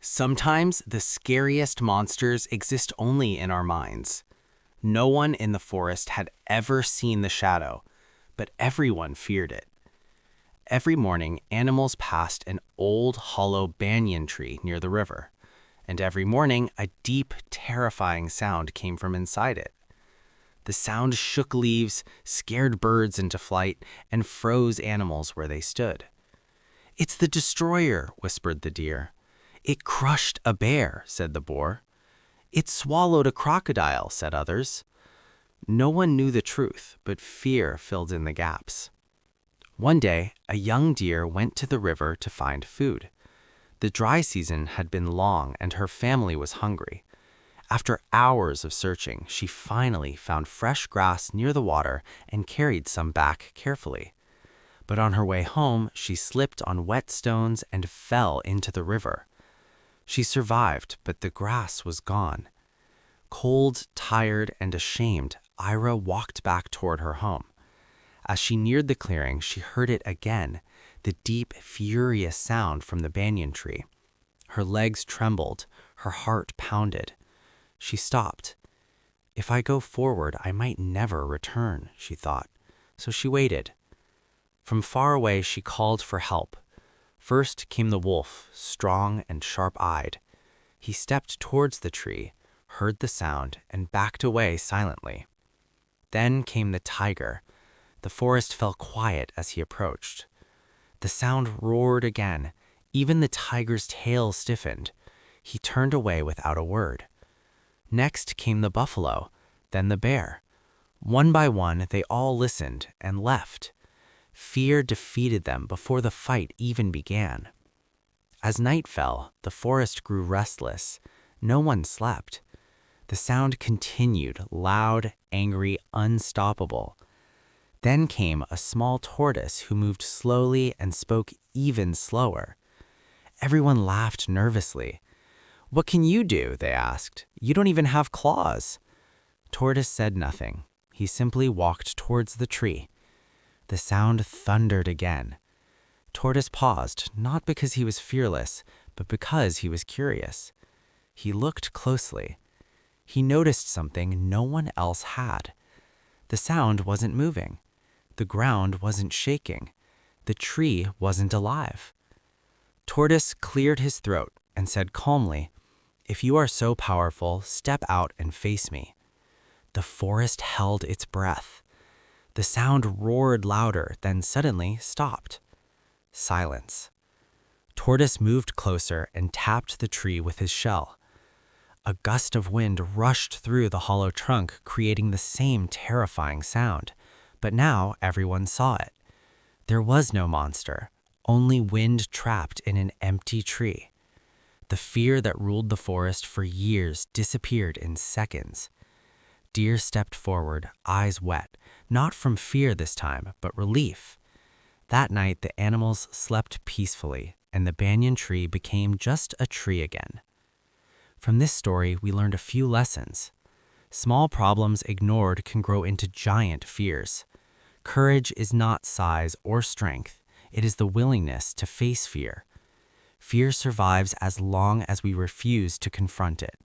Sometimes the scariest monsters exist only in our minds. No one in the forest had ever seen the shadow, but everyone feared it. Every morning, animals passed an old, hollow banyan tree near the river, and every morning a deep, terrifying sound came from inside it. The sound shook leaves, scared birds into flight, and froze animals where they stood. "It's the destroyer," whispered the deer. "It crushed a bear," said the boar. "It swallowed a crocodile," said others. No one knew the truth, but fear filled in the gaps. One day, a young deer went to the river to find food. The dry season had been long and her family was hungry. After hours of searching, she finally found fresh grass near the water and carried some back carefully. But on her way home, she slipped on wet stones and fell into the river. She survived, but the grass was gone. Cold, tired, and ashamed, Ira walked back toward her home. As she neared the clearing, she heard it again, the deep, furious sound from the banyan tree. Her legs trembled, her heart pounded. She stopped. "If I go forward, I might never return," she thought. So she waited. From far away, she called for help. First came the wolf, strong and sharp-eyed. He stepped towards the tree, heard the sound, and backed away silently. Then came the tiger. The forest fell quiet as he approached. The sound roared again. Even the tiger's tail stiffened. He turned away without a word. Next came the buffalo, then the bear. One by one, they all listened and left. Fear defeated them before the fight even began. As night fell, the forest grew restless. No one slept. The sound continued, loud, angry, unstoppable. Then came a small tortoise who moved slowly and spoke even slower. Everyone laughed nervously. "What can you do?" they asked. "You don't even have claws." Tortoise said nothing. He simply walked towards the tree. The sound thundered again. Tortoise paused, not because he was fearless, but because he was curious. He looked closely. He noticed something no one else had. The sound wasn't moving. The ground wasn't shaking. The tree wasn't alive. Tortoise cleared his throat and said calmly, "If you are so powerful, step out and face me." The forest held its breath. The sound roared louder, then suddenly stopped. Silence. Tortoise moved closer and tapped the tree with his shell. A gust of wind rushed through the hollow trunk, creating the same terrifying sound. But now everyone saw it. There was no monster, only wind trapped in an empty tree. The fear that ruled the forest for years disappeared in seconds. Deer stepped forward, eyes wet, not from fear this time, but relief. That night, the animals slept peacefully, and the banyan tree became just a tree again. From this story, we learned a few lessons. Small problems ignored can grow into giant fears. Courage is not size or strength. It is the willingness to face fear. Fear survives as long as we refuse to confront it.